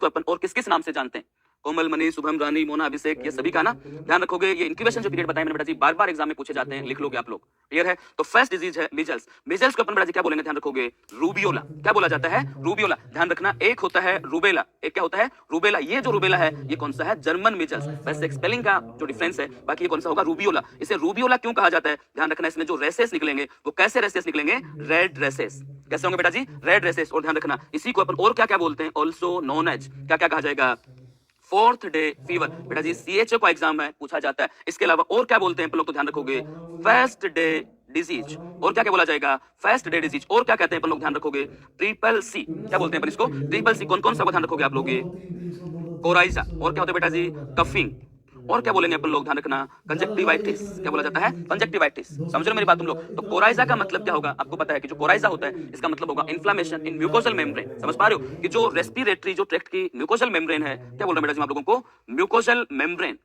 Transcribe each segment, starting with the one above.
को अपन और किस किस नाम से जानते हैं? कोमल, मनी, शुभम, रानी, मोना, अभिषेक, ये सभी का ना ध्यान रखोगे। ये इंक्यूबेशन जो पीरियड बताया मैंने बेटा जी, बार बार एग्जाम में पूछे जाते हैं, लिख लोगे आप लोग। क्लियर है? तो फर्स्ट डिजीज है मीजल्स। मीजल्स को अपन बेटा जी क्या बोलेंगे, ध्यान रखोगे, रूबियोला। क्या बोला जाता है? रूबियोला। ध्यान रखना, एक होता है रूबेला, एक क्या होता है? रूबेला। ये जो रूबेला है ये कौन सा है? German measles. बस एक स्पेलिंग का जो डिफरेंस है, बाकी ये कौन सा होगा? रूबियोला। इसे रूबियोला क्यों कहा जाता है? ध्यान रखना, इसमें जो रेसेस निकलेंगे वो कैसे रेसेस निकलेंगे? Red rashes. कैसे होंगे बेटा जी? Red races. और ध्यान रखना, इसी को अपन और क्या क्या बोलते हैं? ऑल्सो नोन एज, क्या क्या कहा जाएगा? Fourth day fever. बेटा जी सीएचओ का एग्जाम है, पूछा जाता है। इसके अलावा और क्या बोलते हैं अपन लोग, तो ध्यान रखोगे, फर्स्ट डे डिजीज। और क्या क्या बोला जाएगा? First day disease. और क्या कहते हैं अपन लोग, ध्यान रखोगे, ट्रिपल सी। क्या बोलते हैं अपन इसको? Triple C. कौन कौन सा ध्यान रखोगे आप लोग? कोराइजा। और क्या होता है बेटा जी? कफिंग। और क्या बोलेंगे अपन लोग, ध्यान रखना, कंजक्टिवाइटिस। क्या बोला जाता है? कंजक्टिवाइटिस। समझ रहे हो मेरी बात तुम लोग? तो कोराइजा का मतलब क्या होगा? आपको पता है कि जो कोराइजा होता है इसका मतलब होगा इन्फ्लेमेशन इन म्यूकोजल मेम्ब्रेन। समझ पा रहे हो कि जो रेस्पिरेटरी जो ट्रैक्ट की म्यूकोजल मेम्ब्रेन है, क्या बोल रहे हैं बेटा जी आप लोगों को? म्यूकोजल मेम्ब्रेन,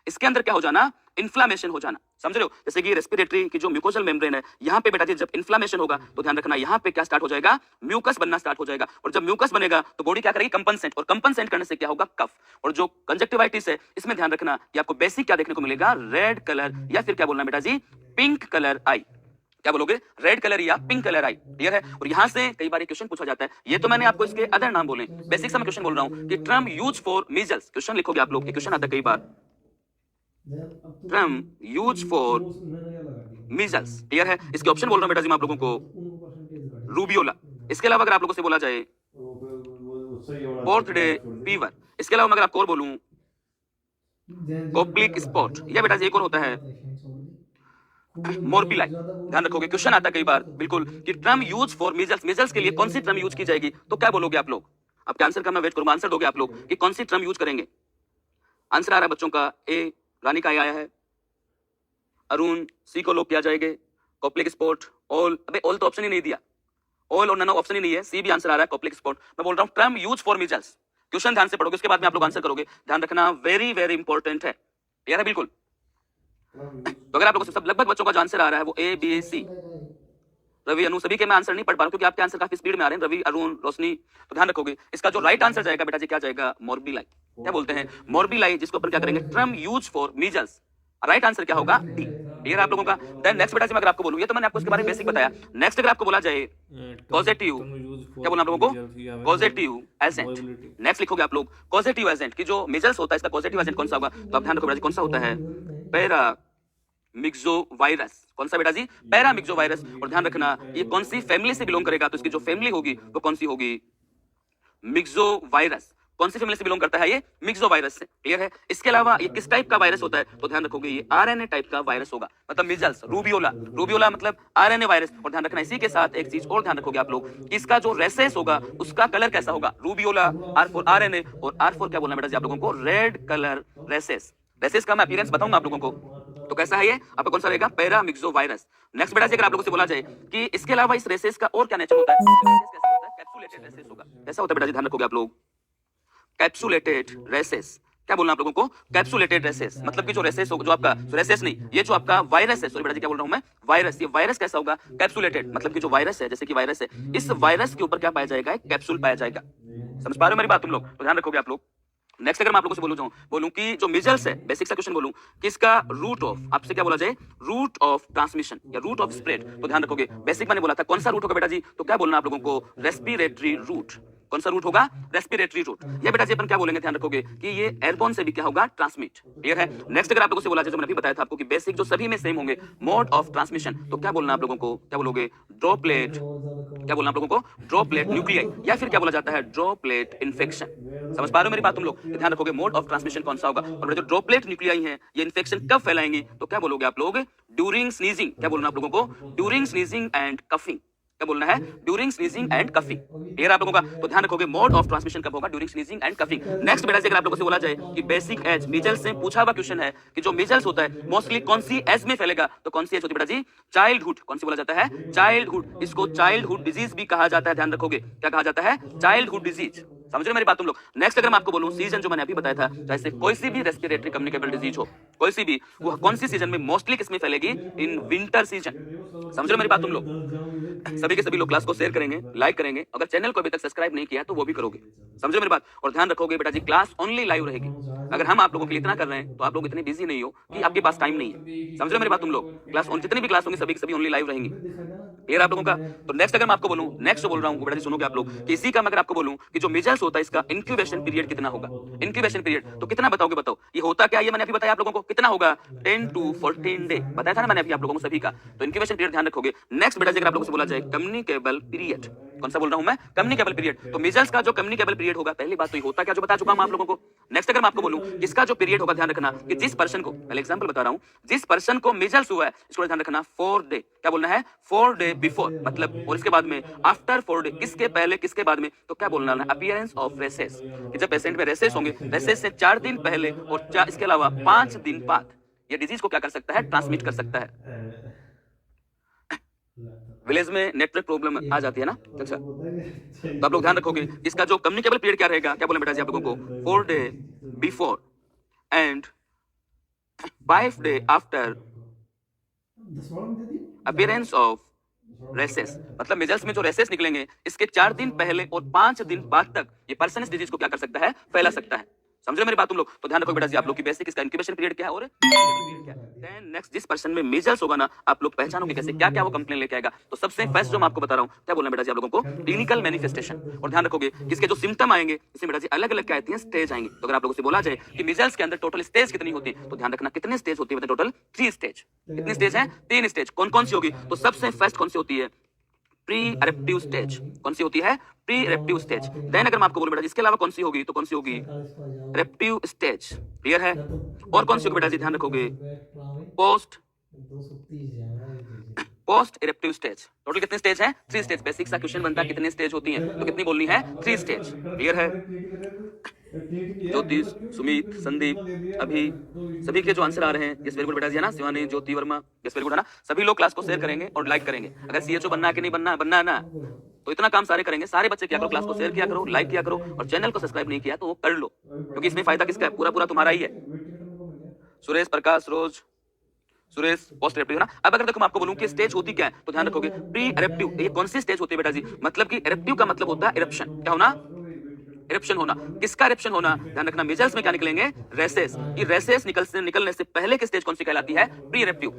इसके अंदर क्या हो जाना? इन्फ्लामेशन हो जाना। समझ रहे हो? जैसे कि रेस्पिरेटरी की जो म्यूकोजल मेम्ब्रेन है, यहाँ पे बेटा जी जब इन्फ्लामेशन होगा तो ध्यान रखना, यहाँ पे क्या स्टार्ट हो जाएगा? म्यूकस बनना स्टार्ट हो जाएगा। और जब म्यूकस बनेगा तो बॉडी क्या करेगी? कंपनसेट। और कंपनसेट करने से क्या होगा? कफ। और जो कंजक्टिवाइटिस है इसमें ध्यान रखना कि आपको बेसिक क्या देखने को मिलेगा? रेड कलर, या फिर क्या बोलना है बेटा जी? Pink colour I. क्या बोलोगे? रेड कलर या पिंक कलर आई। क्लियर है? और यहां से कई बार क्वेश्चन पूछा जाता है। ये तो मैंने आपको इसके अदर नाम बोले, बेसिक सा मैं क्वेश्चन बोल रहा हूं कि term use for measles. Question लिखोगे आप लोग, क्वेश्चन आता है कई बार, term use for measles. Clear है? इसके ऑप्शन बोल रहा हूं बेटा जी मैं आप लोगों को, रूबियोला। इसके अलावा अगर आप लोगों से बोला जाए फोर्थ डे फीवर, इसके अलावा अगर आपको और बोलूं कोप्लिक स्पॉट, या बेटा जी एक और होता है मोरबिलाई। ध्यान रखोगे, क्वेश्चन आता है कई बार बिल्कुल कि term use for measles. Measles के लिए कौन सी टर्म यूज की जाएगी? तो क्या बोलोगे आप लोग? आपके आंसर का मैं वेट करूंगा, आंसर दोगे आप लोग कि कौन सी टर्म यूज करेंगे। आंसर आ रहा है बच्चों का, ए रानी का आया है, अरुण सी को लोग क्या जाएंगे, कॉप्लिक स्पॉट, ऑल। अबे ऑल तो ऑप्शन ही नहीं दिया, ऑल और नन ऑप्शन ही नहीं है, सी भी आंसर आ रहा है, कॉप्लिक स्पॉट। मैं बोल रहा हूं term use for measles. Question ध्यान से पढ़ोगे, उसके बाद में आप लोग आंसर करोगे। ध्यान रखना, वेरी वेरी इंपॉर्टेंट है। क्लियर है? बिल्कुल। तो अगर आप लोगों से सब लगभग बच्चों का जो आंसर आ रहा है वो ए बी सी, रवि अनु, सभी के मैं आंसर नहीं पढ़ पा रहा हूं क्योंकि आपके आंसर काफी स्पीड में आ रहे हैं, रवि अरुण रोशनी। तो ध्यान रखोगे इसका जो राइट आंसर जाएगा बेटा जी क्या जाएगा? मोरबिलाई। क्या बोलते हैं? मोरबिलाई, जिसको अपन क्या करेंगे? Term use for measles. Right answer क्या होगा? डी। क्लियर है आप लोगों का? देन नेक्स्ट बेटा जी मैं अगर आपको बोलूं, ये तो मैंने आपको इसके बारे में बेसिक बताया। नेक्स्ट अगर आपको बोला जाए पॉजिटिव, क्या बोलना आप लोगों को? Positive agent. नेक्स्ट लिखोगे आप लोग पॉजिटिव एजेंट की जो मीजल्स होता है इसका पॉजिटिव एजेंट कौन सा होगा? तो आप ध्यान रखो बेटा जी कौन सा होता है? पैरा मिक्सोवायरस। कौन सा बेटा जी? पैरा मिक्सोवायरस। और ध्यान रखना ये कौन सी फैमिली से बिलोंग करेगा? तो इसकी जो फैमिली होगी वो कौन सी होगी? मिक्सोवायरस। कौन सी फैमिली से बिलोंग करता है? ये मिक्सोवायरस से। क्लियर है? इसके अलावा ये किस टाइप का वायरस होता है? तो ध्यान रखोगे ये आरएनए टाइप का वायरस होगा, मतलब मिजल्स, रूबियोला। रूबियोला मतलब आरएनए वायरस। और ध्यान रखना इसी के साथ एक चीज और ध्यान रखोगे आप लोग कि इसका जो रेसेस होगा उसका कलर कैसा होगा? रूबियोला, आर फॉर आरएनए, और आर फॉर क्या बोलना बेटा जी आप लोगों को? Red colour races. रेसेस का मैं अपीयरेंस बताऊंगा आप लोगों को। तो कैसा है ये? आपका कौन सा रहेगा? पैरा मिक्सोवायरस। नेक्स्ट बेटा जी अगर आप लोगों से बोला जाए कि इसके अलावा इस रेसेस का और क्या नेचर होता है? रेसेस कैसा होता है? कैप्सुलेटेड रेसेस होगा। कैसा होता है बेटा जी? ध्यान रखोगे आप लोग, कैप्सुलेटेड रेसेस। क्या बोलना आप लोगों को? Capsulated rashes. मतलब कि जो रेसेस होगा, जो आपका रेसेस नहीं, ये जो आपका वायरस है, सॉरी बेटा जी क्या बोल रहा हूं मैं? वायरस। ये वायरस कैसा होगा? कैप्सुलेटेड। मतलब कि जो वायरस है, जैसे कि वायरस है, इस वायरस के ऊपर क्या पाया जाएगा? एक कैप्सूल पाया जाएगा। समझ पा रहे हो मेरी बात तुम लोग? तो ध्यान रखोगे आप लोग। नेक्स्ट अगर मैं आप लोगों से बोलूं कि जो मिजल्स है, बेसिक सा क्वेश्चन बोलूं कि इसका रूट ऑफ, आपसे क्या बोला जाए? रूट ऑफ ट्रांसमिशन या रूट ऑफ स्प्रेड। तो ध्यान रखोगे बेसिक मैंने बोला था कौन सा रूट होगा बेटा जी? तो क्या बोलना आप लोगों को? Respiratory route. कौन सा रूट होगा? Respiratory route. ये बेटा जी अपन क्या बोलेंगे? ध्यान रखोगे कि ये एयरबोर्न से भी क्या होगा? ट्रांसमिट। क्लियर है? नेक्स्ट अगर आप लोगों से बोला जाए, जो मैंने अभी बताया था आपको कि बेसिक जो सभी में सेम होंगे, मोड ऑफ ट्रांसमिशन, तो क्या बोलना आप लोगों को? क्या बोलोगे? ड्रॉपलेट। क्या बोलना आप लोगों को? ड्रॉपलेट न्यूक्लियाई, या फिर क्या बोला जाता है? Droplet infection. समझ पा रहे हो मेरी बात तुम लोग? ध्यान रखोगे मोड ऑफ ट्रांसमिशन कौन सा होगा। और जो ड्रॉपलेट न्यूक्लियाई है ये इन्फेक्शन कब फैलाएंगी? तो क्या बोलोगे आप लोग? During sneezing. क्या बोलना आप लोगों को? During sneezing and coughing. क्या बोलना है? During sneezing and coughing. Clear आप लोगों का? तो ध्यान रखोगे मोड ऑफ ट्रांसमिशन कब होगा? During sneezing and coughing. Next बेटा जी अगर आप लोगों से बोला जाए कि बेसिक एज, मीजल्स से पूछा हुआ क्वेश्चन है कि जो मीजल्स होता है मोस्टली कौन सी एज में फैलेगा? तो कौन सी एज होती है बेटा जी? चाइल्डहुड। कौन सी बोला जाता है? चाइल्डहुड। इसको चाइल्डहुड डिजीज भी कहा जाता है। ध्यान रखोगे क्या कहा जाता है? Childhood disease. समझ रहे हो मेरी बात तुम लोग? नेक्स्ट अगर मैं आपको बोलूं सीजन जो मैंने अभी बताया था, जैसे कोई सी भी रेस्पिरेटरी कम्युनिकेबल डिजीज हो, कोई सी भी, वो कौन सी सीजन में मोस्टली किसमें फैलेगी? In winter season. समझ रहे हो मेरी बात तुम लोग? सभी के सभी लोग क्लास को शेयर करेंगे, लाइक करेंगे, अगर चैनल को अभी तक सब्सक्राइब नहीं किया तो वो भी करोगे। समझ रहे हो मेरी बात? और ध्यान रखोगे बेटा जी, क्लास ओनली लाइव रहेगी। अगर हम आप लोगों के लिए इतना कर रहे हैं तो आप लोग इतने बिजी नहीं हो कि आपके पास टाइम नहीं है। समझ रहे हो मेरी बात तुम लोग? क्लास जितनी भी क्लास होंगी सभी की सभी ओनली लाइव रहेंगी। क्लियर आप लोगों का? तो नेक्स्ट अगर मैं आपको बोलूं, नेक्स्ट जो बोल रहा हूं बेटा जी सुनोगे आप लोग, कि इसी का मैं अगर आपको बोलूं कि जो मिजल्स होता है इसका इंक्यूबेशन पीरियड कितना होगा? इंक्यूबेशन पीरियड तो कितना बताओगे? बताओ ये होता क्या? ये मैंने अभी बताया आप लोगों को, कितना होगा? 10 to 14 डे बताया था ना मैंने अभी आप लोगों को सभी का। तो इंक्यूबेशन पीरियड ध्यान रखोगे। नेक्स्ट बेटा जी अगर आप लोगों से बोला जाए कम्युनिकेबल पीरियड, कौन सा बोल रहा हूं मैं? Communicable period. तो मिजल्स का जो कम्युनिकेबल पीरियड होगा, पहली बात तो ये होता क्या जो बता चुका हूं आप लोगों को। नेक्स्ट अगर मैं आपको बोलूं इसका जो पीरियड होगा, ध्यान रखना कि जिस पर्सन को, पहले एग्जांपल बता रहा हूं, जिस पर्सन को मिजल्स हुआ है इसको ध्यान रखना 4 डे, क्या बोलना है? 4 डे बिफोर, मतलब और इसके बाद में आफ्टर 4 डे, किसके पहले किसके बाद में, तो क्या बोलना है? अपीयरेंस ऑफ रेसेस, कि जब पेशेंट में रेसेस होंगे, रेसेस से 4 दिन पहले और इसके अलावा 5 दिन बाद ये डिजीज को क्या कर सकता है? ट्रांसमिट कर सकता है। विलेज में नेटवर्क प्रॉब्लम आ जाती है ना, अच्छा, तो आप लोग ध्यान रखोगे इसका जो कम्युनिकेबल पीरियड क्या रहेगा, क्या बोले बेटा जी आप लोगों को? 4 day before and 5 day after appearance of rashes. मतलब मिजल्स में जो रेसेस निकलेंगे इसके 4 दिन पहले और 5 दिन बाद तक ये पर्सन इस डिजीज को क्या कर सकता है? फैला सकता है। समझ रहे हो मेरी बात तुम लोग? तो ध्यान रखो बेटा जी आप लोग की बेसिक इसका इंक्यूबेशन पीरियड क्या है और देन नेक्स्ट जिस पर्सन में मिजल्स होगा ना, आप लोग पहचानोगे कैसे, क्या क्या वो कंप्लेन लेके आएगा। तो सबसे फर्स्ट जो मैं आपको बता रहा हूं, क्या बोलना बेटा जी आप लोगों को? Clinical manifestation. और ध्यान रखोगे किसके जो सिम्टम आएंगे इसमें बेटा जी अलग अलग क्या आती है? स्टेज आएंगे। तो अगर आप लोगों से बोला जाए कि मिजल्स के अंदर टोटल स्टेज कितनी होती है, तो ध्यान रखना कितने स्टेज होती है? Total 3 stage. कितनी स्टेज है? 3 स्टेज। कौन कौन सी होगी? तो सबसे फर्स्ट कौन सी होती है? Pre eruptive stage. कौन सी होती है? Pre eruptive stage. देन अगर मैं आपको बोलूं बेटा इसके अलावा कौन सी होगी, तो कौन सी होगी? एरेप्टिव स्टेज। क्लियर है? और कौन सी होगी बेटा जी? ध्यान रखोगे post post eruptive stage. Total कितने स्टेज हैं? 3 स्टेज। बेसिक सा क्वेश्चन बनता है कितने स्टेज होती हैं, तो कितनी बोलनी है? 3 स्टेज। क्लियर है? ज्योतिष, सुमित, संदीप, अभी सभी के जो आंसर आ रहे हैं, यस वेरी गुड बेटा जी है ना, शिवानी, ज्योति वर्मा, यस वेरी गुड है ना। सभी लोग क्लास को शेयर करेंगे और लाइक करेंगे। अगर सीएचओ बनना है कि नहीं बनना है ना, तो इतना काम सारे करेंगे। सारे बच्चे क्या करो, क्लास को शेयर किया करो, लाइक किया करो, और चैनल को सब्सक्राइब नहीं किया तो वो कर लो, क्योंकि इसमें फायदा किसका है? पूरा तुम्हारा ही है। सुरेश, प्रकाश, रोज, सुरेश, पोस्ट इरेप्टिव ना। अब अगर देखो मैं आपको बोलूं कि स्टेज होती क्या है, तो ध्यान रखोगे प्री इरेप्टिव। ये कौन सी स्टेज होती है बेटा जी? मतलब कि इरेप्टिव का मतलब होता है इरप्शन। क्या होना? इरप्शन होना। किसका इरप्शन होना? ध्यान रखना मिजल्स में क्या निकलेंगे? रेसेस। ये रेसेस निकलने से पहले की स्टेज कौन सी कहलाती है? प्री इरेप्टिव।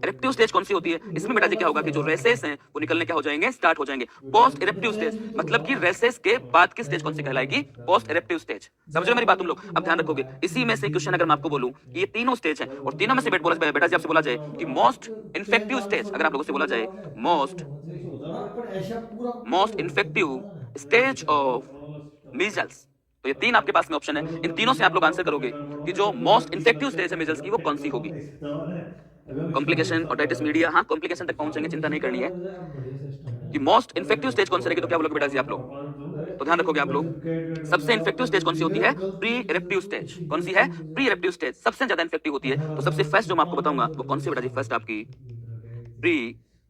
इरेप्टिव स्टेज कौन सी होती है? इसमें बेटा जी क्या होगा कि जो रेसेस हैं वो निकलने क्या हो जाएंगे? स्टार्ट हो जाएंगे। पोस्ट इरेप्टिव स्टेज मतलब कि रेसेस के बाद की स्टेज कौन सी कहलाएगी? Post eruptive stage. समझ रहे मेरी बात तुम लोग? अब ध्यान रखोगे इसी में से क्वेश्चन अगर मैं आपको बोलूं कि ये तीनों स्टेज हैं और तीनों में से बेटा जी आपसे बोला जाए कि मोस्ट इन्फेक्टिव स्टेज, अगर आप लोगों से बोला जाए most infective stage of measles, तो ये 3 आपके पास में ऑप्शन है। इन तीनों से आप लोग आंसर करोगे कि जो मोस्ट इन्फेक्टिव स्टेज है मीजल्स की वो कौन सी होगी। कॉम्प्लिकेशन, ओटाइटिस मीडिया, हाँ कॉम्प्लिकेशन तक पहुंचेंगे, चिंता नहीं करनी है। कि मोस्ट इन्फेक्टिव स्टेज कौन सी रहेगी, तो क्या बोलोगे बेटा जी आप लोग? तो ध्यान रखोगे आप लोग सबसे इन्फेक्टिव स्टेज कौन सी होती है? Pre eruptive stage. कौन सी है? प्री इरेप्टिव स्टेज सबसे ज्यादा इन्फेक्टिव होती है। तो सबसे फर्स्ट जो मैं आपको बताऊंगा वो कौन सी बेटा जी? फर्स्ट आपकी pre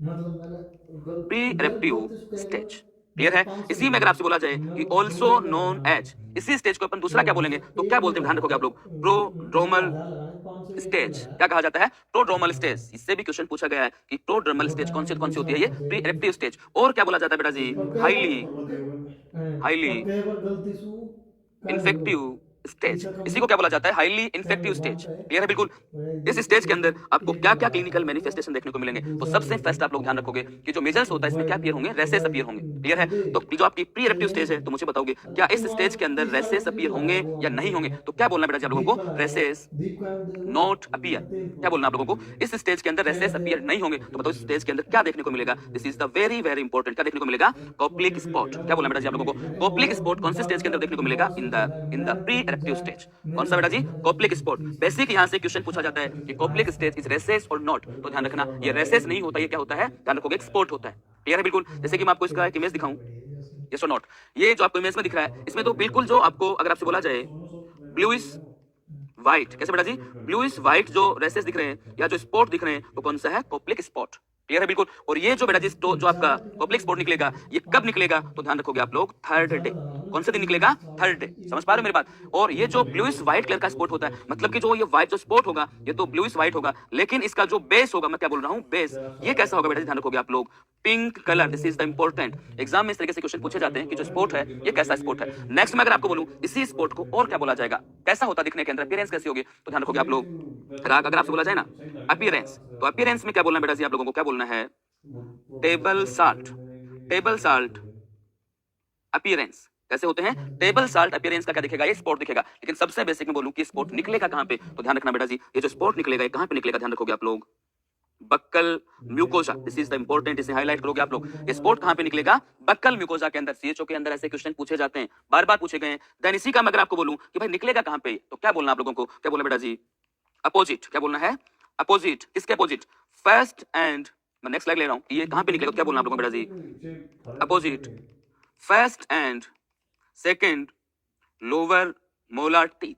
pre eruptive stage. Clear है? इसी में अगर आपसे बोला जाए कि ऑल्सो नोन एज, इसी स्टेज को अपन दूसरा क्या बोलेंगे, तो क्या बोलते हैं? ध्यान रखोगे आप लोग प्रोड्रोमल स्टेज। क्या कहा जाता है? Prodromal stage. इससे भी क्वेश्चन पूछा गया है कि प्रोड्रोमल स्टेज कौन सी होती है? ये प्री इरेप्टिव स्टेज। और क्या बोला जाता है बेटा जी? Highly infective stage. इसी को क्या बोला जाता है? Highly infective stage. क्लियर है? बिल्कुल। इस स्टेज के अंदर आपको क्या क्या क्लिनिकल मैनिफेस्टेशन देखने को मिलेंगे, तो सबसे फर्स्ट आप लोग ध्यान रखोगे कि जो मेजर्स होता है इसमें क्या अपीयर होंगे? रेसेस अपीयर होंगे। क्लियर है? तो जो आपकी प्री इरेप्टिव स्टेज है, तो मुझे बताओगे क्या इस स्टेज के अंदर रेसेस अपीयर होंगे या नहीं होंगे? तो क्या बोलना बेटा जी आप लोगों को? Rashes not appear. क्या बोलना आप लोगों को? इस स्टेज के अंदर रेसेस अपीयर नहीं होंगे। तो बताओ इस स्टेज के अंदर क्या देखने को मिलेगा? This is the very very important. क्या देखने को मिलेगा? Koplik spot. क्या बोलना बेटा जी आप लोगों को? कॉप्लिक स्पॉट कौन से स्टेज के अंदर देखने को मिलेगा? In the pre eruptive stage. कौन सा बेटा जी? Koplik spot. बेसिक यहां से क्वेश्चन पूछा जाता है कि कॉप्लिक स्टेज इज रेसेस और नॉट, तो ध्यान रखना ये रेसेस नहीं होता, ये क्या होता है? ध्यान रखोगे स्पॉट होता है। क्लियर है? बिल्कुल। जैसे कि मैं आपको इसका एक इमेज दिखाऊं, यस और नॉट। ये जो आपको इमेज में दिख रहा है इसमें तो बिल्कुल जो आपको अगर आपसे बोला जाए ब्लूइश व्हाइट, कैसे बेटा जी? ब्लूइश व्हाइट जो रेसेस दिख रहे हैं या जो स्पॉट दिख रहे हैं वो कौन सा है? Koplik spot. क्लियर है बिल्कुल। और ये जो बेटा जी जो आपका पब्लिक स्पोर्ट निकलेगा, ये कब निकलेगा तो ध्यान रखोगे आप लोग, थर्ड डे। कौन से दिन निकलेगा? Third day. समझ पा रहे हो मेरी बात? और ये जो ब्लूइश व्हाइट कलर का स्पोर्ट होता है, मतलब कि जो ये व्हाइट जो स्पोर्ट होगा, ये तो ब्लूइश व्हाइट होगा, लेकिन इसका जो बेस होगा, मैं क्या बोल रहा हूं, बेस, ये कैसा होगा बेटा जी? ध्यान रखोगे आप लोग, pink colour. This is the important. Exam में इस तरीके से क्वेश्चन पूछे जाते हैं कि जो स्पोर्ट है ये कैसा स्पोर्ट है। नेक्स्ट में अगर आपको बोलूं इसी स्पोर्ट को और क्या बोला जाएगा, कैसा होता दिखने के अंदर, अपीयरेंस कैसी होगी, तो ध्यान रखोगे आप लोग, अगर आपसे बोला जाए ना अपीयरेंस, तो अपीयरेंस में क्या बोलना बेटा जी? आप लोगों को क्या बोलना है? Table salt. Table salt appearance कैसे होते हैं? टेबल साल्ट अपीयरेंस का क्या दिखेगा? ये स्पॉट दिखेगा। लेकिन सबसे बेसिक में बोलूं कि स्पॉट निकलेगा कहां पे, तो ध्यान रखना बेटा जी, ये जो स्पॉट निकलेगा ये कहां पे निकलेगा? ध्यान रखोगे आप लोग, buccal mucosa. This is the important, इसे हाईलाइट करोगे आप लोग। ये स्पॉट कहां पे निकलेगा? बक्कल म्यूकोजा के अंदर। सीएचओ के अंदर ऐसे क्वेश्चन पूछे जाते हैं, बार बार पूछे गए हैं। देन इसी का मैं अगर आपको बोलूं कि भाई निकलेगा कहां पे, तो क्या बोलना आप लोगों को? क्या बोलना बेटा जी? अपोजिट। क्या बोलना है? अपोजिट। किसके अपोजिट? फर्स्ट एंड, मैं नेक्स्ट लाइन ले रहा हूं, ये कहां पे निकलेगा, तो क्या बोलना आप लोगों को बेटा जी? Opposite first and second lower molar teeth.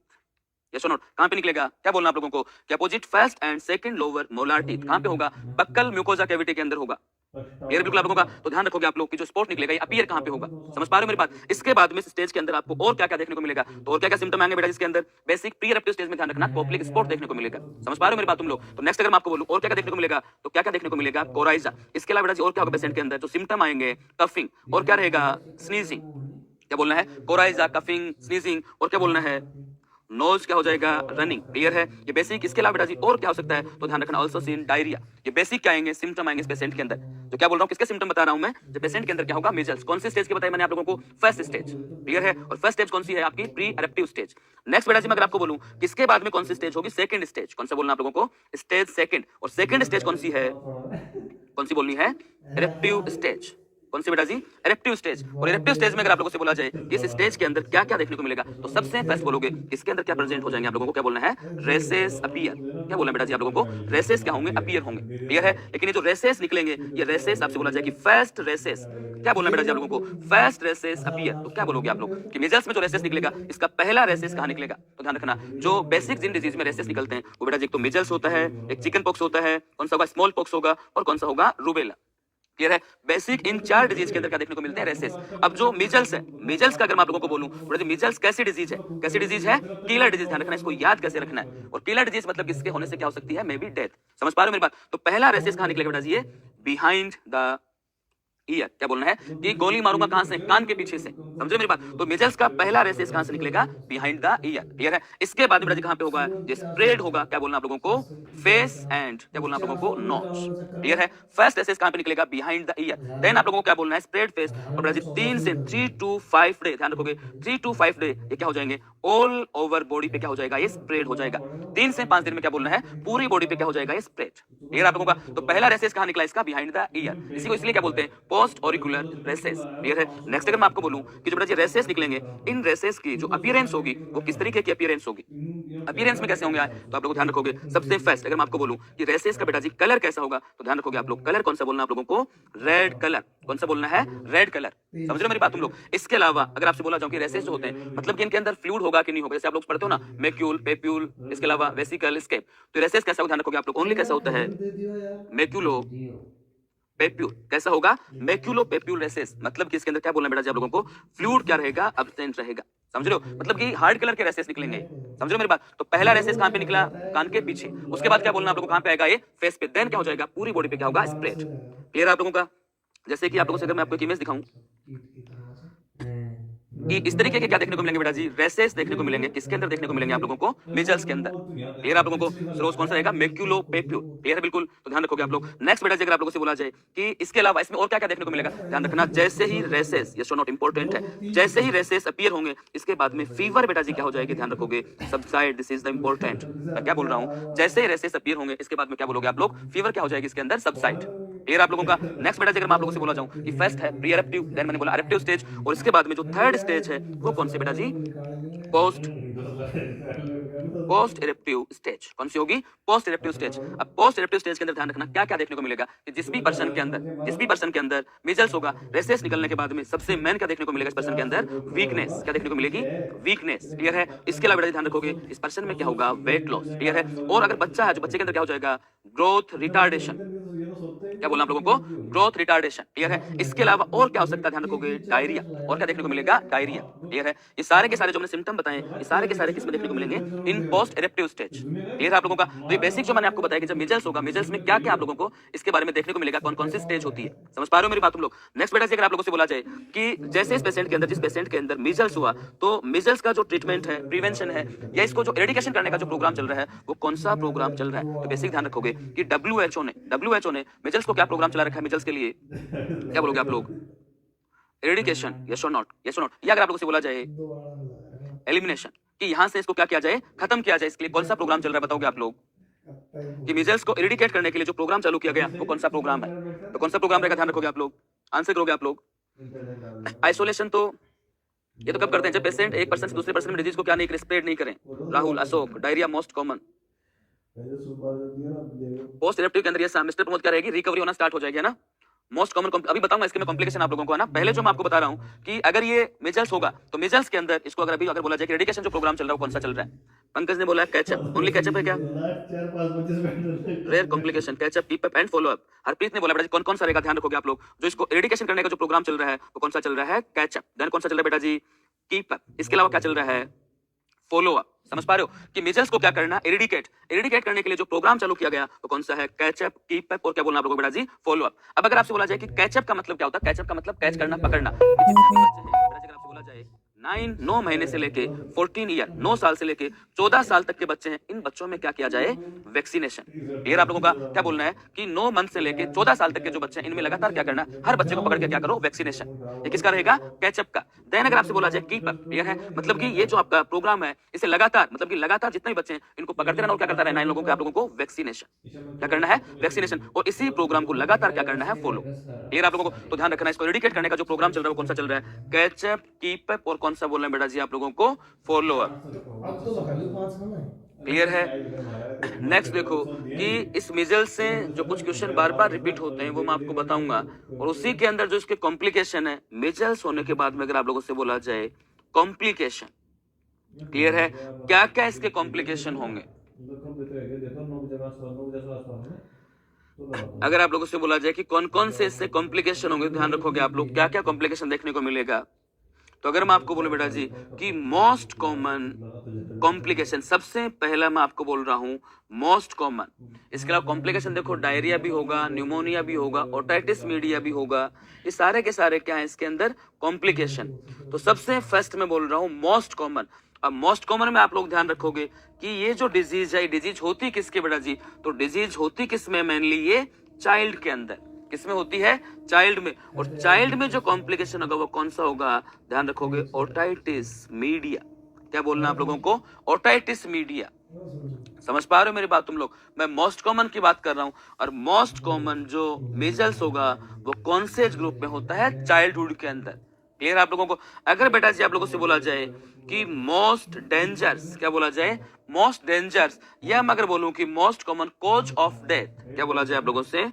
Yes और नो, कहां पे निकलेगा? क्या बोलना आप लोगों को कि opposite first and second lower molar teeth कहां पे होगा? बक्कल म्यूकोजा कैविटी के अंदर होगा। क्लियर बिल्कुल आप लोगों का? तो ध्यान रखोगे आप लोग कि जो स्पॉट निकलेगा ये अपीयर कहां पे होगा। समझ पा रहे हो मेरी बात? इसके बाद में स्टेज के अंदर आपको और क्या क्या देखने को मिलेगा, तो और क्या क्या सिम्टम आएंगे बेटा इसके अंदर? बेसिक प्री एरप्टिव स्टेज में ध्यान रखना, कोप्लिक स्पॉट देखने को मिलेगा। समझ पा रहे हो मेरी बात तुम लोग? तो नेक्स्ट अगर मैं आपको बोलूं और क्या क्या देखने को मिलेगा, तो क्या क्या देखने को मिलेगा? कोराइजा। इसके अलावा बेटा जी और क्या होगा पेशेंट के अंदर? जो सिम्टम आएंगे, कफिंग, और क्या रहेगा? स्नीजिंग। क्या बोलना है? कोराइजा, कफिंग, स्नीजिंग, और क्या बोलना है? नोज क्या हो जाएगा? रनिंग। क्लियर है? ये बेसिक। इसके अलावा बेटा जी और क्या हो सकता है, तो ध्यान रखना, ऑल्सो सीन डायरिया। ये बेसिक क्या आएंगे? सिम्टम आएंगे इस पेशेंट के अंदर। जो क्या बोल रहा हूं, किसके सिम्टम बता रहा हूं मैं? जो पेशेंट के अंदर क्या होगा? मेजल्स। कौन सी स्टेज की बताई मैंने आप लोगों को? First stage. क्लियर है? और फर्स्ट स्टेज कौन सी है आपकी? Pre एरप्टिव stage. नेक्स्ट बेटा जी मैं अगर आपको बोलूं किसके बाद में कौन सी स्टेज होगी? Second stage. कौन सा बोलना आप लोगों को? Stage second. और सेकंड स्टेज कौन सी है? कौन सी बोलनी है? एरेप्टिव स्टेज। कौन सी बेटा जी? एरेप्टिव स्टेज। और एरेप्टिव स्टेज में अगर आप लोगों से बोला जाए कि इस स्टेज के अंदर क्या क्या देखने को मिलेगा, तो सबसे फर्स्ट बोलोगे इसके अंदर क्या प्रेजेंट हो जाएंगे आप लोगों को? क्या बोलना है? Rashes appear. क्या बोलना है बेटा जी आप लोगों को? रेसेस क्या होंगे? अपीयर होंगे। क्लियर है? लेकिन ये जो रेसेस निकलेंगे, ये रेसेस आपसे बोला जाए कि फर्स्ट रेसेस, क्या बोलना है बेटा जी आप लोगों को? First rashes appear. तो क्या बोलोगे आप लोग कि मेजल्स में जो रेसेस निकलेगा, इसका पहला रेसेस कहां निकलेगा? तो ध्यान रखना, जो बेसिक जिन डिजीज में रेसेस निकलते हैं वो बेटा जी एक तो मेजल्स होता है, एक चिकन पॉक्स होता है, कौन सा होगा? स्मॉल पॉक्स होगा, और कौन सा होगा? रूबेला। क्लियर है? बेसिक इन चार डिजीज के अंदर क्या देखने को मिलते हैं? रेसेस। अब जो मीजल्स है, मीजल्स का अगर मैं आप लोगों को बोलूं, मीजल्स कैसी डिजीज है? कैसी डिजीज है? Killer disease. ध्यान रखना, इसको याद कैसे रखना है। और किलर डिजीज मतलब इसके होने से क्या हो सकती है? May be death. समझ पा रहे हो मेरी बात? तो पहला रेसेस कहां निकलेगा बेटा जी? ये बिहाइंड द ईयर। क्या बोलना है कि गोली मारूंगा कहां से? कान के पीछे से। समझे मेरी बात? तो मेजल्स का पहला रेसेस कहां से निकलेगा? Behind the year. क्लियर है? इसके बाद में बेटा जी कहां पे होगा? ये स्प्रेड होगा। क्या बोलना आप लोगों को? फेस एंड, क्या बोलना आप लोगों को? नोच। क्लियर है? फर्स्ट रेसेस कहां पे निकलेगा? Behind the year. देन आप लोगों को क्या बोलना है? Spread face. और बेटा जी 3 टू 5 डे, ध्यान रखोगे, 3 टू 5 डे ये क्या हो जाएंगे? ऑल ओवर बॉडी पे क्या हो जाएगा? ये स्प्रेड हो जाएगा। 3 से 5 दिन में क्या बोलना है? पूरी बॉडी पे क्या हो जाएगा? ये स्प्रेड। क्लियर आप लोगों का? तो पहला रेसेस कहां निकला इसका? Behind the ear. इसी को इसलिए क्या बोलते हैं? Post auricular rashes. क्लियर है? नेक्स्ट अगर मैं आपको बोलूं कि जो बेटा जी रेसेस निकलेंगे, इन रेसेस की जो अपीयरेंस होगी वो किस तरीके की अपीयरेंस होगी? अपीयरेंस में कैसे होंगे तो आप लोग ध्यान रखोगे। सबसे फर्स्ट अगर मैं आपको बोलूं कि रेसेस का बेटा जी कलर कैसा होगा, तो ध्यान रखोगे आप लोग, कलर कौन सा बोलना आप लोगों को? Red colour. कौन सा बोलना है? Red colour. समझ रहे हो मेरी बात तुम लोग? इसके अलावा अगर आपसे बोला जाऊं कि रेसेस जो होते हैं, मतलब कि इनके अंदर फ्लूइड होगा कि नहीं होगा, जैसे आप लोग पढ़ते हो ना, मैक्यूल, पेप्यूल, इसके अलावा वेसिकल, स्केप, तो रेसेस कैसा होगा? ध्यान रखोगे आप लोग, ओनली कैसा होता है? मैक्यूलो पेप्यूल। कैसा होगा? मैक्यूलो पेप्यूल रेसेस। मतलब कि इसके अंदर क्या बोलना है बेटा जी आप लोगों को? फ्लूइड क्या रहेगा? एब्सेंट रहेगा। समझ रहे हो? मतलब कि हार्ड कलर के रेसेस निकलेंगे। समझ रहे हो मेरी बात? तो पहला रेसेस कहां पे निकला? कान के पीछे। उसके बाद क्या बोलना आप लोगों को? कहां पे आएगा? ये फेस पे। देन क्या हो जाएगा? पूरी बॉडी पे क्या होगा? स्प्रेड। क्लियर आप लोगों का? जैसे कि आप लोगों से अगर मैं आपको एक इमेज दिखाऊं कि इस तरीके के क्या देखने को मिलेंगे बेटा जी? रेसेस देखने को मिलेंगे। किसके अंदर देखने को मिलेंगे आप लोगों को? मिजल्स के अंदर। क्लियर आप लोगों को? रोज कौन सा रहेगा? मैक्यूलो पेप्यूल। क्लियर है बिल्कुल? तो ध्यान रखोगे आप लोग। नेक्स्ट बेटा जी अगर आप लोगों से बोला जाए कि इसके अलावा इसमें और क्या क्या देखने को मिलेगा, ध्यान रखना, जैसे ही रेसेस, यस और नॉट इंपॉर्टेंट है, जैसे ही रेसेस अपीयर होंगे इसके बाद में फीवर बेटा जी क्या हो जाएगी? ध्यान रखोगे, subside. This is the important. मैं क्या बोल रहा हूं? जैसे ही रेसेस अपीयर होंगे इसके बाद में क्या बोलोगे आप लोग? फीवर क्या हो जाएगी इसके अंदर? सबसाइड। क्लियर आप लोगों का? नेक्स्ट बेटा जी अगर मैं आप लोगों से बोला जाऊं कि फर्स्ट है प्री एरप्टिव, देन मैंने बोला एरप्टिव स्टेज, और इसके बाद में जो थर्ड स्टेज है वो कौन सी बेटा जी? Post post eruptive stage. कौन सी होगी? Post eruptive stage. अब पोस्ट इरेप्टिव स्टेज के अंदर ध्यान रखना क्या क्या देखने को मिलेगा कि जिस भी पर्सन के अंदर मेजल्स होगा, रेसेस निकलने के बाद में सबसे मेन क्या देखने को मिलेगा इस पर्सन के अंदर? वीकनेस। क्या देखने को मिलेगी? वीकनेस। क्लियर है? इसके अलावा ध्यान रखोगे इस पर्सन में क्या होगा? Weight loss. क्लियर है? और अगर बच्चा है, जो बच्चे के अंदर क्या हो जाएगा? Growth retardation. क्या बोलना आप लोगों को, ग्रोथ रिटार्डेशन। क्लियर है। इसके अलावा और क्या हो सकता है, ध्यान रखोगे, डायरिया। और क्या देखने को मिलेगा, डायरिया। क्लियर है। ये सारे के सारे जो मैंने सिम्टम बताए, ये सारे के सारे किसमें देखने को मिलेंगे, इन पोस्ट एरेप्टिव स्टेज। क्लियर है आप लोगों का। तो ये बेसिक जो मैंने आपको बताया कि जब मिजल्स होगा, मिजल्स में क्या क्या आप लोगों को इसके बारे में देखने को मिलेगा, कौन कौन सी स्टेज होती है। समझ पा रहे हो मेरी बात तुम लोग। नेक्स्ट बेटा अगर आप लोगों से बोला जाए कि जैसे इस पेशेंट के अंदर, जिस पेशेंट के अंदर मिजल्स हुआ, तो मिजल्स का जो ट्रीटमेंट है, प्रिवेंशन है, या इसको जो एरेडिकेशन करने का जो प्रोग्राम चल रहा है, वो कौन सा प्रोग्राम चल रहा है। तो बेसिक ध्यान रखोगे कि डब्ल्यूएचओ ने मिजल्स को क्या प्रोग्राम चला रखा है, मिजल्स के लिए क्या बोलोगे आप लोग, एरेडिकेशन, यस और नॉट, यस और नॉट। या अगर आप लोगों से बोला जाए एलिमिनेशन, कि यहां से इसको क्या किया जाए, खत्म किया जाए, इसके लिए कौन सा प्रोग्राम चल रहा है, बताओगे आप लोग। कि मिजल्स को एरेडिकेट करने के लिए जो प्रोग्राम चालू किया गया, वो कौन सा प्रोग्राम है। तो कौन सा प्रोग्राम रहेगा, ध्यान रखोगे आप लोग, आंसर करोगे आप लोग। आइसोलेशन तो ये तो कब करते हैं, जब पेशेंट एक पर्सन से दूसरे पर्सन में डिजीज को क्या नहीं, स्प्रेड नहीं करें। Rahul, Ashok, diarrhoea most common. Post eruptive के अंदर ये मिस्टर प्रमोद क्या रहेगी, रिकवरी होना स्टार्ट हो जाएगी, है ना। मोस्ट कॉमन, अभी बताऊंगा इसके मैं कॉम्प्लिकेशन आप लोगों को, है ना। पहले जो मैं आपको बता रहा हूं कि अगर ये मिजल्स होगा, तो मिजल्स के अंदर इसको अगर बोला जाए कि रेडिकेशन जो प्रोग्राम चल रहा है, कौन सा चल रहा है। पंकज ने बोला कैचअप, ओनली कैचअप है क्या, rare complication, catch up, keep up and follow up. Harpreet ने बोला बेटा जी कौन कौन सा रहेगा, ध्यान रखोगे आप लोग। जो इसको एरेडिकेशन करने का जो प्रोग्राम चल रहा है, वो कौन सा चल रहा है, कैचअप। देन कौन सा चल रहा है बेटा जी, कीप अप। इसके अलावा क्या चल रहा है, फॉलो अप। समझ पा रहे हो कि मिजल्स को क्या करना, एरेडिकेट करने के लिए जो प्रोग्राम चालू किया गया, वो कौन सा है, कैचअप, कीप अप, और क्या बोलना आप लोगों को बेटा जी, फॉलो अप। अब अगर आपसे बोला जाए कि कैचअप का मतलब क्या होता है, कैचअप का मतलब कैच करना, पकड़ना। जितने भी बच्चे हैं बेटा जी, अगर आपसे बोला जाए 9 महीने से लेके 14 ईयर, 9 साल से लेके 14 साल तक के बच्चे हैं, इन बच्चों में क्या किया जाए, वैक्सीनेशन। क्लियर आप लोगों का। क्या बोलना है कि 9 मंथ से लेके 14 साल तक के जो बच्चे हैं, इनमें लगातार क्या करना, हर बच्चे को पकड़ के क्या करो, वैक्सीनेशन। ये किसका रहेगा, कैचअप का। देन अगर आपसे बोला जाए कीप अप, क्लियर है, मतलब कि ये जो आपका प्रोग्राम है, इसे लगातार, मतलब कि लगातार जितने भी बच्चे हैं, इनको पकड़ते रहना और क्या करता रहना, इन लोगों को, आप लोगों को वैक्सीनेशन। क्या करना है, वैक्सीनेशन। और इसी प्रोग्राम को लगातार क्या करना है, फॉलो। क्लियर आप लोगों को। तो ध्यान रखना, इसको एरेडिकेट करने का जो प्रोग्राम चल रहा है, वो कौन सा चल रहा है, कैचअप, कीप अप, और कौन सा बोलना है बेटा जी आप लोगों को, फॉलो अप। क्लियर है। नेक्स्ट देखो कि इस मिजल्स से जो कुछ क्वेश्चन बार बार रिपीट होते हैं, वो मैं आपको बताऊंगा, और उसी के अंदर जो इसके कॉम्प्लिकेशन है, मिजल्स होने के बाद में अगर आप लोगों से बोला जाए कॉम्प्लिकेशन, क्लियर है, क्या क्या इसके कॉम्प्लिकेशन होंगे। अगर आप लोगों से बोला जाए कि कौन कौन से इससे कॉम्प्लिकेशन होंगे, ध्यान रखोगे आप लोग, क्या क्या कॉम्प्लिकेशन देखने को मिलेगा। तो अगर मैं आपको बोलूं बेटा जी कि मोस्ट कॉमन कॉम्प्लिकेशन, सबसे पहला मैं आपको बोल रहा हूं मोस्ट कॉमन। इसके अलावा कॉम्प्लिकेशन देखो, डायरिया भी होगा, न्यूमोनिया भी होगा, ओटाइटिस मीडिया भी होगा। ये सारे के सारे क्या है इसके अंदर, कॉम्प्लिकेशन। तो सबसे फर्स्ट में बोल रहा हूं मोस्ट कॉमन। अब मोस्ट कॉमन में आप लोग ध्यान रखोगे कि ये जो डिजीज है, डिजीज होती किसके बेटा जी, तो डिजीज होती किसमें, मेनली ये चाइल्ड के अंदर। किसमें होती है, चाइल्ड में। और चाइल्ड में जो कॉम्प्लिकेशन होगा वो कौन सा होगा, ध्यान रखोगे, ओटाइटिस मीडिया। क्या बोलना आप लोगों को, ओटाइटिस मीडिया। समझ पा रहे हो मेरी बात तुम लोग। मैं मोस्ट कॉमन की बात कर रहा हूं, और मोस्ट कॉमन जो मेजल्स होगा वो कौन से एज ग्रुप में होता है, चाइल्डहुड के अंदर। क्लियर आप लोगों को। अगर बेटा जी आप लोगों से बोला जाए कि मोस्ट डेंजर्स, क्या बोला जाए, मोस्ट डेंजर्स, या मैं अगर बोलूं कि most common cause of death, क्या बोला जाए आप लोगों से,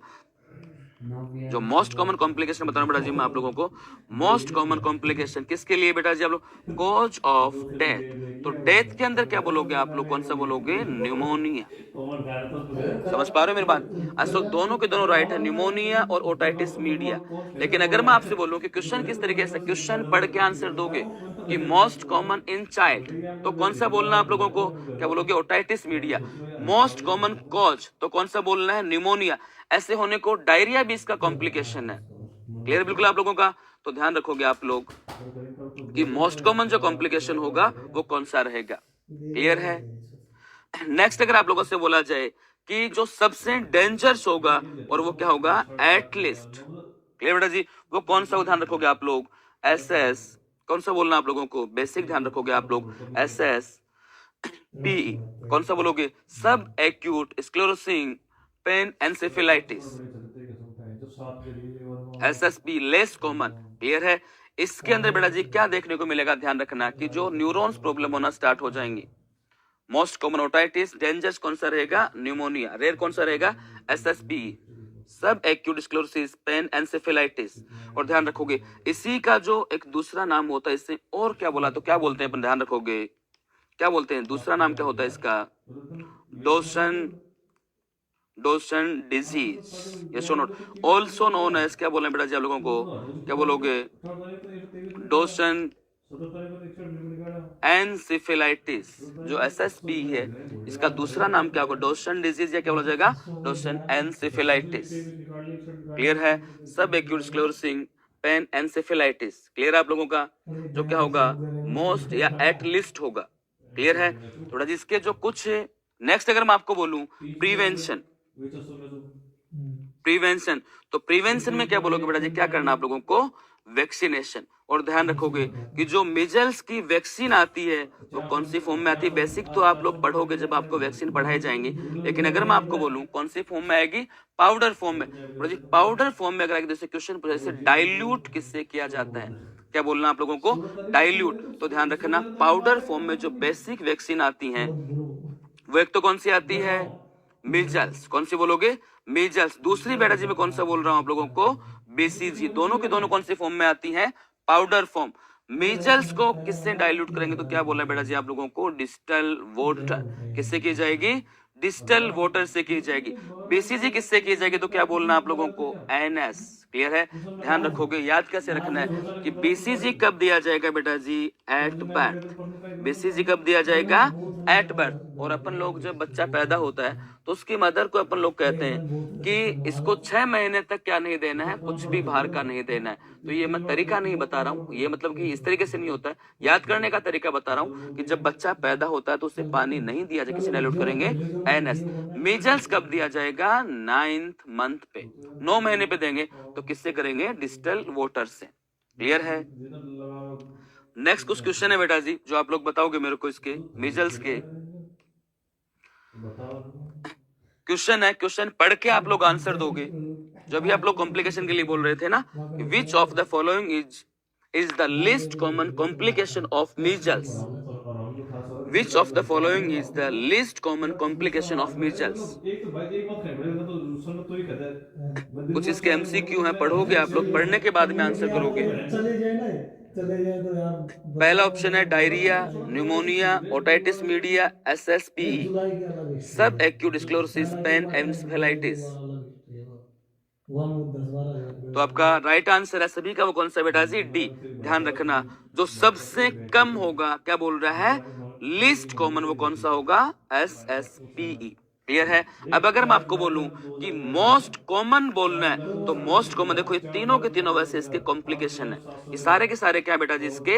जो मोस्ट कॉमन कॉम्प्लिकेशन बता रहा हूं बेटा जी मैं आप लोगों को, मोस्ट कॉमन कॉम्प्लिकेशन किसके लिए बेटा जी आप लोग, कॉज ऑफ डेथ। तो डेथ के अंदर क्या बोलोगे आप लोग, कौन सा बोलोगे, न्यूमोनिया। समझ पा रहे हो मेरी बात। तो दोनों के दोनों राइट है, न्यूमोनिया और ओटाइटिस मीडिया। लेकिन अगर मैं आपसे बोलूं कि क्वेश्चन किस तरीके से, क्वेश्चन पढ़ के आंसर दोगे कि मोस्ट कॉमन इन चाइल्ड, तो कौन सा बोलना आप लोगों को, क्या बोलोगे, otitis media. Most common cause, तो कौन सा बोलना है, न्यूमोनिया। ऐसे होने को डायरिया भी इसका कॉम्प्लिकेशन है। क्लियर बिल्कुल आप लोगों का। तो ध्यान रखोगे आप लोग कि मोस्ट कॉमन जो कॉम्प्लिकेशन होगा वो कौन सा रहेगा। क्लियर है। नेक्स्ट अगर आप लोगों से बोला जाए कि जो सबसे डेंजरस होगा, और वो क्या होगा, एटलिस्ट। क्लियर बेटा जी, वो कौन सा, ध्यान रखोगे आप लोग, एसएस। कौन सा बोलना आप लोगों को, बेसिक ध्यान रखोगे आप लोग, एसएस पी। कौन सा बोलोगे, subacute sclerosing panencephalitis, SSP less common. Clear है। इसके अंदर बेटा जी क्या देखने को मिलेगा, ध्यान रखना कि जो न्यूरॉन्स प्रॉब्लम होना स्टार्ट हो जाएंगी। मोस्ट कॉमन ओटाइटिस, डेंजरस कौन सा रहेगा, न्यूमोनिया, रेयर कौन सा रहेगा, एसएसपी, सब एक्यूट स्क्लेरोसिस पेन एंसेफेलाइटिस। और ध्यान रखोगे इसी का जो एक दूसरा नाम होता है, इससे और क्या बोला, तो क्या बोलते हैं अपन, ध्यान रखोगे क्या बोलते हैं, दूसरा नाम क्या होता है इसका, डोसन डोशन डिजीज, यस और नोट, ऑल्सो नोन एज, क्या बोले बेटा जी आप लोगों को, क्या बोलोगे, डोशन एनसिफिलाइटिस, जो एसएसपी है इसका दूसरा नाम क्या होगा, डोशन डिजीज, या क्या बोला जाएगा, डोशन एनसिफिलाइटिस। क्लियर है, subacute sclerosing panencephalitis, clear है आप लोगों का, जो क्या होगा, मोस्ट या एट लिस्ट होगा। क्लियर है, थोड़ा जी इसके जो कुछ नेक्स्ट अगर मैं आपको बोलूं प्रिवेंशन, प्रिवेंशन, तो प्रिवेंशन में क्या बोलोगे बेटा जी, क्या करना आप लोगों को, वैक्सीनेशन। और ध्यान रखोगे कि जो मिजल्स की वैक्सीन आती है वो कौन सी फॉर्म में आती है, बेसिक तो आप लोग पढ़ोगे जब आपको वैक्सीन पढ़ाई जाएंगी, लेकिन अगर मैं आपको बोलूं कौन सी फॉर्म में आएगी, पाउडर फॉर्म में। बेटा जी पाउडर फॉर्म में अगर आएगी, जैसे क्वेश्चन पूछा, जैसे डाइल्यूट किससे किया जाता है, क्या बोलना आप लोगों को, डाइल्यूट। तो ध्यान रखना पाउडर फॉर्म में जो बेसिक वैक्सीन आती है वो एक तो कौन सी आती है, मीजल्स, कौन सी बोलोगे, मीजल्स। दूसरी बेटा जी मैं कौन सा बोल रहा हूं आप लोगों को, बीसीजी। दोनों के दोनों कौन सी फॉर्म में आती हैं, पाउडर फॉर्म। मीजल्स को किससे डाइल्यूट करेंगे, तो क्या बोला बेटा जी आप लोगों को, डिस्टल वाटर, किससे की जाएगी, डिस्टल वाटर से की जाएगी। बीसीजी किससे की जाएगी, तो क्या बोलना आप लोगों को, एनएस। क्लियर है, ध्यान रखोगे, याद कैसे रखना है कि बीसीजी कब दिया जाएगा बेटा जी, एट बर्थ। बीसीजी कब दिया जाएगा, एट बर्थ। और अपन लोग जब बच्चा पैदा होता है तो उसकी मदर को अपन लोग कहते हैं कि इसको 6 महीने तक क्या नहीं देना है, कुछ भी बाहर का नहीं देना है। तो ये मैं तरीका नहीं बता रहा हूँ, ये मतलब कि इस तरीके से नहीं होता है, याद करने का तरीका बता रहा हूँ कि जब बच्चा पैदा होता है तो उसे पानी नहीं दिया जाए, किसी डाइल्यूट करेंगे, एनएस। मीजल्स कब दिया जाएगा, 9th मंथ पे, 9 महीने पे देंगे, तो किससे करेंगे, डिस्टल वाटर से। क्लियर है, नेक्स्ट कुछ क्वेश्चन है बेटा जी जो आप लोग बताओगे मेरे को, इसके मीजल्स के क्वेश्चन है, क्वेश्चन पढ़ के आप लोग आंसर दोगे। जो भी आप लोग कॉम्प्लिकेशन के लिए बोल रहे थे ना, which of the following is the list common complication of measles, which of the following is the list common complication of measles. कुछ इसके एमसीक्यू हैं, पढ़ोगे आप लोग, पढ़ने के बाद में आंसर करोगे। चले जाए ना, चले जाए तो यार पहला बता दो। ऑप्शन है डायरिया, न्यूमोनिया, ओटाइटिस मीडिया, एक एसएसपीई, जुलाई की अलग हिस्ट्री सब है। Acute sclerosis, panencephalitis. वो अलग हिस्ट्री है। वो हम 10-12 हजार तो रुपये आपका राइट आंसर है सभी का वो कौन सा बेटा जी, डी। ध्यान रखना, जो सबसे कम होगा, क्या बोल रहा है, लीस्ट कॉमन, वो कौन सा होगा, एस एस पीई। क्लियर है, अब अगर मैं आपको बोलूं कि मोस्ट कॉमन बोलना है, तो मोस्ट कॉमन देखो, ये तीनों के तीनों वैसे इसके कॉम्प्लिकेशन है, ये सारे के सारे क्या बेटा जी, इसके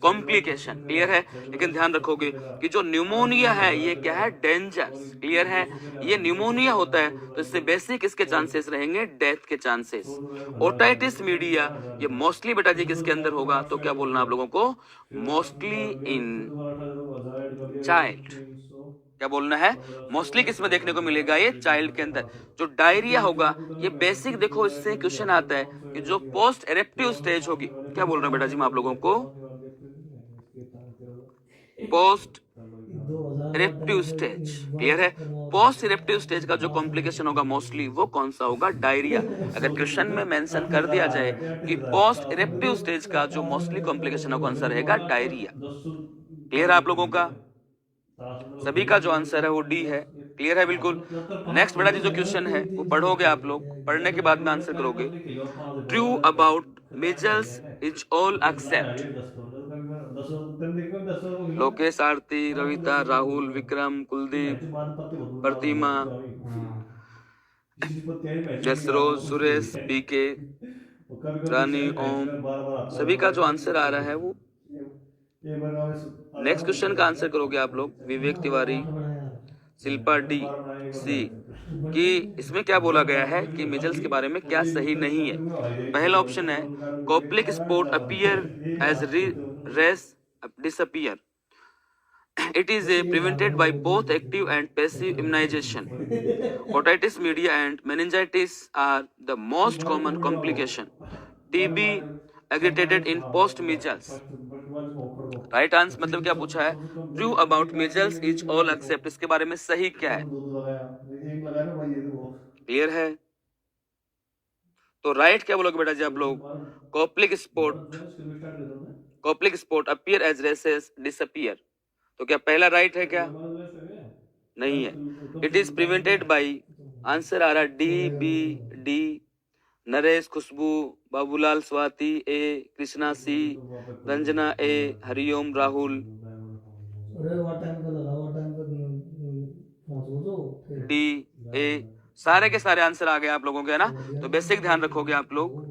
कॉम्प्लिकेशन। क्लियर है, लेकिन ध्यान रखोगे कि जो न्यूमोनिया है ये क्या है, डेंजरस। क्लियर है, ये न्यूमोनिया होता है तो इससे बेसिक इसके चांसेस रहेंगे डेथ के चांसेस। ओटाइटिस मीडिया ये मोस्टली बेटा जी किसके अंदर होगा, तो क्या बोलना आप लोगों को, मोस्टली इन चाइल्ड। क्या बोलना है, मोस्टली किस में देखने को मिलेगा, ये चाइल्ड के अंदर। जो डायरिया होगा ये बेसिक देखो, इससे क्वेश्चन आता है कि जो पोस्ट एरेप्टिव स्टेज होगी, क्या बोल रहा हूं बेटा जी मैं आप लोगों को, पोस्ट 2000 इरेप्टिव स्टेज। क्लियर है, पोस्ट इरेप्टिव स्टेज का जो कॉम्प्लिकेशन होगा मोस्टली वो कौन सा होगा, डायरिया। अगर क्वेश्चन में मेंशन कर दिया जाए कि पोस्ट इरेप्टिव स्टेज का जो मोस्टली कॉम्प्लिकेशन है कौन सा रहेगा, डायरिया। क्लियर है आप लोगों का, सभी का जो आंसर है वो डी है। क्लियर है बिल्कुल। नेक्स्ट बेटा जी जो क्वेश्चन है वो पढ़ोगे आप लोग, पढ़ने के बाद में आंसर करोगे। True about measles is all except, Lokesh, Aarti, Ravita, Rahul, Vikram, Kuldeep, Pratima, Jasroj, Suresh, PK, Rani, Om, सभी का जो आंसर आ रहा है वो, नेक्स्ट क्वेश्चन का आंसर करोगे आप लोग, विवेक तिवारी, शिल्पा डी, सी, कि इसमें क्या बोला गया है कि मिजल्स के बारे में क्या सही नहीं है। पहला ऑप्शन है Koplik spot appear as rash disappear, it is prevented by both active and passive immunization. Otitis media and meningitis are the most common complication. TB aggravated in post measles. Right answer मतलब क्या पूछा है, true about measles is all accept, इसके बारे में सही क्या है, क्लियर है। तो राइट क्या बोलोगे बेटा जी आप लोग, Koplik spot, Koplik spot appear as rashes disappear. तो क्या पहला राइट है क्या, नहीं है, it is prevented by answer आ रहा D, B, D, Naresh, Khushboo, Babulal, Swati A, Krishna C, Ranjana A, Hariom, Rahul अरे वो टाइम पे लगा, वो टाइम पे पहुंचो जो फिर डी, ए, सारे के सारे आंसर आ गए आप लोगों के, है ना। तो बेसिक ध्यान रखोगे आप लोग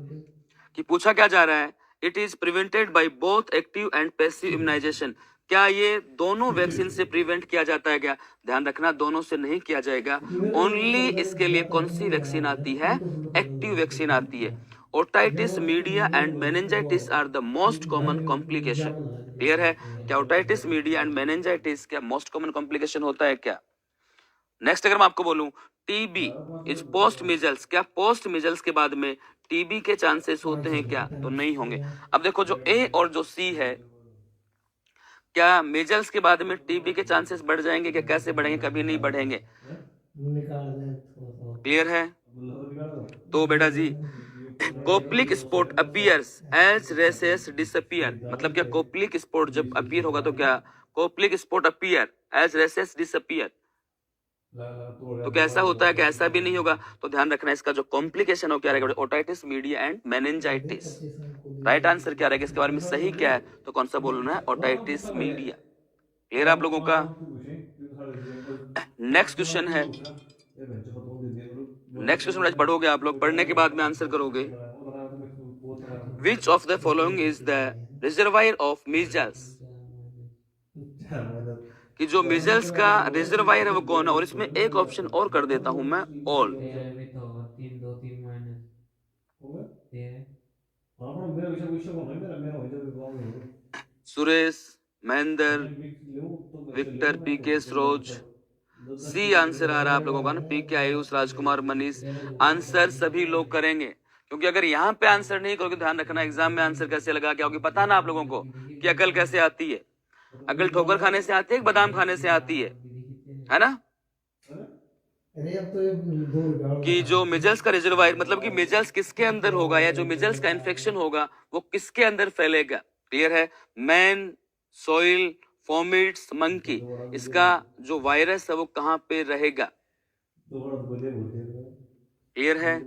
कि पूछा क्या जा रहा है। It is prevented by both active and passive immunisation. क्या ये दोनों वैक्सीन से प्रिवेंट किया जाता है क्या? ध्यान रखना, दोनों से नहीं किया जाएगा। ओनली इसके लिए कौन सी वैक्सीन आती है? एक्टिव वैक्सीन आती है। Otitis media and meningitis are the most common complication. Clear है? क्या ओटाइटिस मीडिया एंड मेनिंजाइटिस क्या मोस्ट कॉमन कॉम्प्लिकेशन होता है क्या? नेक्स्ट अगर मैं आपको बोलूं टीबी इज पोस्ट मिजल्स, क्या पोस्ट मिजल्स के बाद में टीबी के चांसेस होते हैं क्या? तो नहीं होंगे। अब देखो जो ए और जो सी है, क्या मिजल्स के बाद में टीबी के चांसेस बढ़ जाएंगे क्या? कैसे बढ़ेंगे? कभी नहीं बढ़ेंगे। निकाल दे थोड़ा सा। क्लियर है? तो बेटा जी Koplik spot appears as rashes disappear, मतलब क्या कोप्लिक स्पॉट जब अपीयर होगा तो क्या Koplik spot appear as rashes disappear, तो कैसा होता है? कैसा भी नहीं होगा। तो ध्यान रखना इसका जो कॉम्प्लिकेशन हो क्या रहेगा? Otitis media and meningitis. Right answer क्या रहेगा इसके बारे में? सही क्या है? तो कौन सा बोलना है? Otitis media. क्लियर आप लोगों का? नेक्स्ट क्वेश्चन है, नेक्स्ट क्वेश्चन आज पढ़ोगे आप लोग, पढ़ने के बाद में आंसर करोगे। Which of the following is the reservoir of measles, कि जो मिजल्स का रिजर्वायर है वो कौन है? और इसमें एक ऑप्शन और कर देता हूं मैं, ऑल। भी तो 3 2 3 सुरेश, महेंद्र, विक्टर, पी के, सरोज, सी आंसर आ रहा है आप लोगों का ना, पी के, आयुष, राजकुमार, मनीष। आंसर सभी लोग करेंगे, क्योंकि अगर यहाँ पे आंसर नहीं करोगे, ध्यान रखना एग्जाम में आंसर कैसे लगा के आओगे। पता ना आप लोगों को कि अकल कैसे आती है? अकल ठोकर खाने से आती है कि बादाम खाने से आती है ना? अरे अब तो ये दो कि जो मिजल्स का रिजर्वायर, मतलब कि मिजल्स किसके अंदर होगा, या जो मिजल्स का इन्फेक्शन होगा वो किसके अंदर फैलेगा। क्लियर है? मैन, सॉइल, फॉमिट्स, मंकी, इसका जो वायरस है वो कहाँ पे रहेगा। क्लियर है?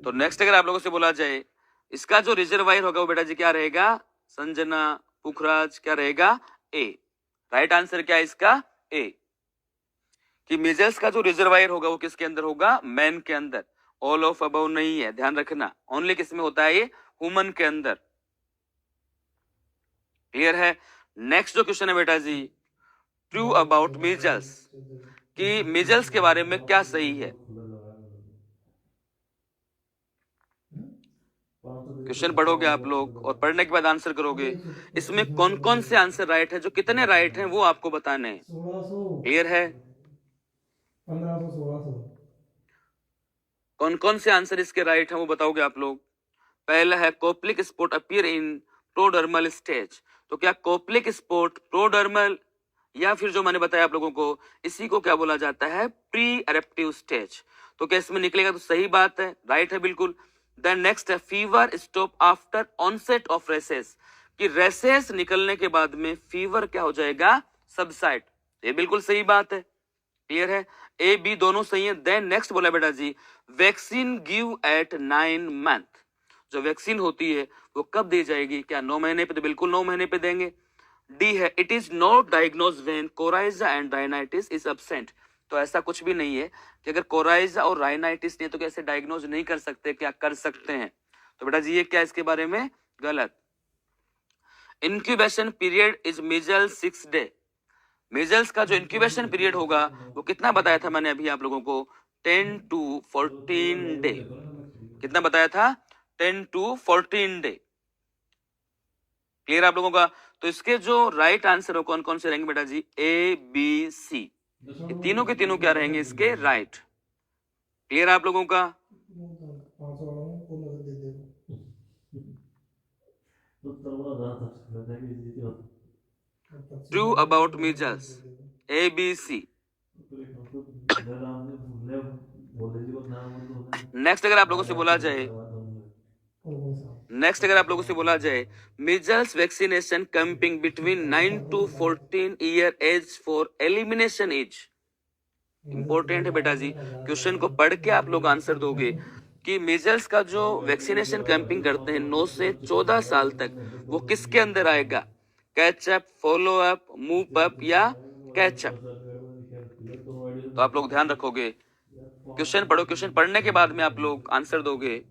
तो नेक्स्ट अगर आप लोगों से बोला जाए इसका जो रिजर्वायर होगा वो बेटा जी क्या रहेगा? संजना, पुखराज, क्या रहेगा? ए। राइट आंसर क्या है इसका? ए। कि मिजल्स का जो रिजर्वायर होगा वो किसके अंदर होगा? मैन के अंदर। ऑल ऑफ अबव नहीं है, ध्यान रखना। ओनली किस में होता है? ये ह्यूमन के अंदर। क्लियर है? नेक्स्ट जो क्वेश्चन है बेटा जी, ट्रू अबाउट मिजल्स, कि मिजल्स के बारे में क्या सही है। क्वेश्चन पढ़ोगे आप लोग और पढ़ने के बाद आंसर करोगे। इसमें कौन कौन से आंसर राइट है, जो कितने राइट हैं वो आपको बताने हैं। 1600 क्लियर है? 1500 1600 कौन कौन से आंसर इसके राइट हैं वो बताओगे आप लोग। पहला है Koplik spot appear in prodromal stage, तो क्या कोप्लिक स्पॉट प्रोडर्मल, या फिर जो मैंने बताया आप लोगों को इसी को क्या बोला जाता है? Pre eruptive stage. तो क्या इसमें निकलेगा? तो सही बात है, राइट है बिल्कुल। देन नेक्स्ट है fever stop after onset of rashes, कि रेसेस निकलने के बाद में फीवर क्या हो जाएगा? सबसाइड। ये बिल्कुल सही बात है। क्लियर है? ए बी दोनों सही है। देन नेक्स्ट बोला बेटा जी वैक्सीन गिव एट 9 मंथ, जो वैक्सीन होती है वो कब दी जाएगी? क्या 9 महीने पे? तो बिल्कुल 9 महीने पे देंगे। डी है it is not diagnose when coryza and rhinitis is absent, तो ऐसा कुछ भी नहीं है कि अगर कोराइजा और राइनाइटिस नहीं तो कैसे डायग्नोज नहीं कर सकते? क्या कर सकते हैं? तो बेटा जी ये क्या इसके बारे में? गलत। Incubation period is measles 6 day, measles का जो इंक्यूबेशन पीरियड होगा वो कितना बताया था मैंने अभी आप लोगों को? 10 to 14 डे। कितना बताया था? 10 to 14 डे। क्लियर आप लोगों का? तो इसके जो राइट आंसर हो कौन कौन से रहेंगे बेटा जी? ए बी सी, ये तीनों के तीनों क्या रहेंगे इसके? राइट। क्लियर आप लोगों का? 500 वाला में पूर्ण कर दे दे। True about measles, A B C. Next अगर आप लोगों से बोला जाए, नेक्स्ट अगर आप लोगों से बोला जाए measles vaccination camping between 9 to 14 year age for elimination age. Important है बेटा जी, क्वेश्चन को पढ़ के आप लोग आंसर दोगे कि मीजल्स का जो वैक्सीनेशन कैंपिंग करते हैं 9 से 14 साल तक, वो किसके अंदर आएगा? Catch up, follow up, move up या कैचअप? तो आप लोग ध्यान रखोगे, क्वेश्चन पढ़ो, क्वेश्चन पढ़ने के बाद में आप लोग आंसर दोगे।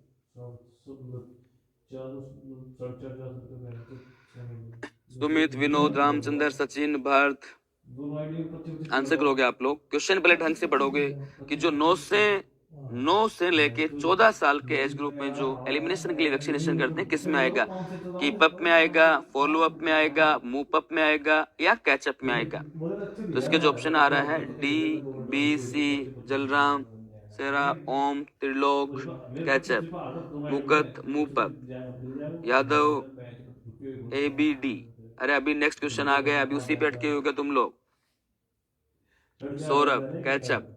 सुमित, विनोद, रामचंद्र, सचिन, भारत, आंसर करोगे आप लोग। क्वेश्चन पहले ढंग से पढ़ोगे कि जो 9 से लेके 14 साल के एज ग्रुप में जो एलिमिनेशन के लिए वैक्सीनेशन करते हैं, किस में आएगा? कीप अप में आएगा, फॉलो अप में आएगा, मूव अप में आएगा या कैचअप में आएगा? तो इसके जो ऑप्शन आ रहा है D, B, C, Jalram, Sera, Om, Trilok, कैचअप, मुकत, मूव अप, यादव, ए, बी, डी। अरे अभी नेक्स्ट क्वेश्चन आ गया, अभी उसी पे अटके हो गए तुम लोग। Saurabh, catch up,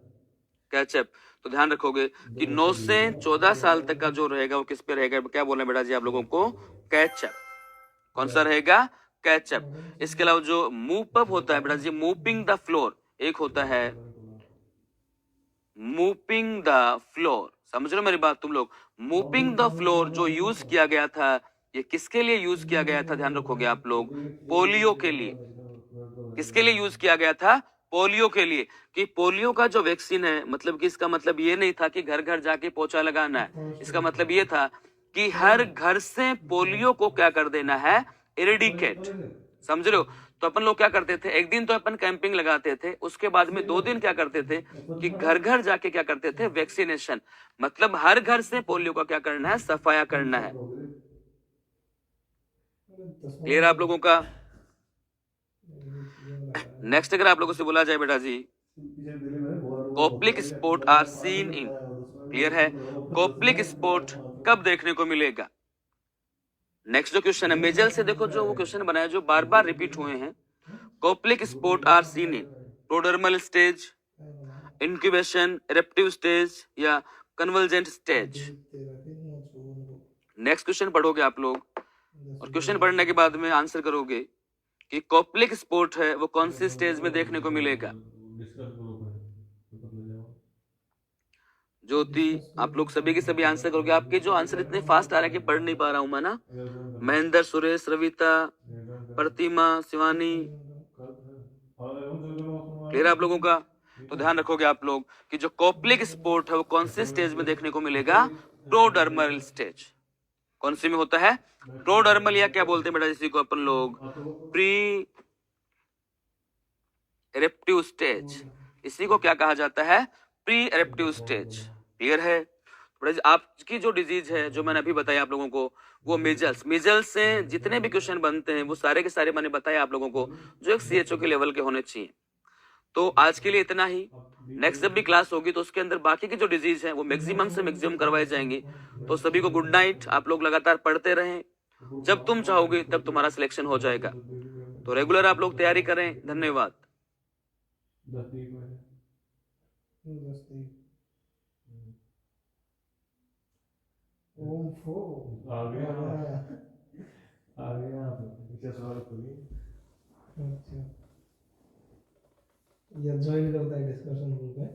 catch up. तो ध्यान रखोगे कि 9 से 14 साल तक का जो रहेगा वो किस पे रहेगा? क्या बोलना है बेटा जी आप लोगों को? कैचअप। कौन सा रहेगा? कैचअप। इसके अलावा जो मूव अप होता है बेटा जी, मूविंग द फ्लोर, एक होता है मूविंग द फ्लोर, समझ रहे हो मेरी बात तुम लोग? मूविंग द फ्लोर जो यूज किया गया था, ये किसके लिए यूज किया गया था? ध्यान रखोगे आप लोग, पोलियो के लिए। किसके लिए यूज किया गया था? पोलियो के लिए। कि पोलियो का जो वैक्सीन है, मतलब कि इसका मतलब ये नहीं था कि घर घर जाके पोछा लगाना है, इसका मतलब ये था कि हर घर से पोलियो को क्या कर देना है? इरेडिकेट। समझ रहे हो? तो अपन लोग क्या करते थे, एक दिन तो अपन कैंपिंग लगाते थे, उसके बाद में 2 दिन क्या करते थे कि घर घर जाके क्या करते थे? वैक्सीनेशन। मतलब हर घर से पोलियो का क्या करना है? सफाया करना है। क्लियर आप लोगों का? नेक्स्ट अगर आप लोगों से बोला जाए बेटा जी, Koplik spots are seen in, clear है? कोप्लिक स्पोर्ट कब देखने को मिलेगा? नेक्स्ट जो क्वेश्चन है मेजल से, देखो जो वो क्वेश्चन बनाया जो बार बार रिपीट हुए हैं। Koplik spots are seen in prodromal stage, incubation, eruptive stage या कन्वर्जेंट स्टेज? नेक्स्ट क्वेश्चन पढ़ोगे आप लोग, और क्वेश्चन पढ़ने के बाद में आंसर करोगे कि कोप्लिक स्पोर्ट है वो कौन सी स्टेज में देखने को मिलेगा? ज्योति, आप लोग सभी के सभी आंसर करोगे। आपके जो आंसर इतने फास्ट आ रहे हैं कि पढ़ नहीं पा रहा हूं मैं ना। महेंद्र, सुरेश, रविता, प्रतिमा, शिवानी, क्लियर आप लोगों का? तो ध्यान रखोगे आप लोग कि जो कोप्लिक स्पोर्ट है वो कौन से स्टेज में देखने को मिलेगा? प्रोडर्मल स्टेज। कौन सी में होता है? प्रोडर्मल, या क्या बोलते हैं बेटा इसी को अपन लोग? Pre eruptive stage. इसी को क्या कहा जाता है? Pre eruptive stage. क्लियर है? आपकी जो डिजीज है जो मैंने अभी बताया आप लोगों को, वो मेजल्स। मेजल्स से जितने भी क्वेश्चन बनते हैं वो सारे के सारे मैंने बताया आप लोगों को, जो एक सीएचओ के लेवल के होने चाहिए। तो आज के लिए इतना ही। नेक्स्ट जब भी क्लास होगी तो उसके अंदर बाकी की जो डिजीज है वो मैक्सिमम से मैक्सिमम करवाए जाएंगे। तो सभी को गुड नाइट। आप लोग लगातार पढ़ते रहें, जब तुम चाहोगे तब तुम्हारा सिलेक्शन हो जाएगा। तो रेगुलर आप लोग तैयारी करें। धन्यवाद। 10 ओम फो आ गया आ गया पीछे सवाल कोई अच्छा, या ज्वाइन करता है डिस्कशन ग्रुप में।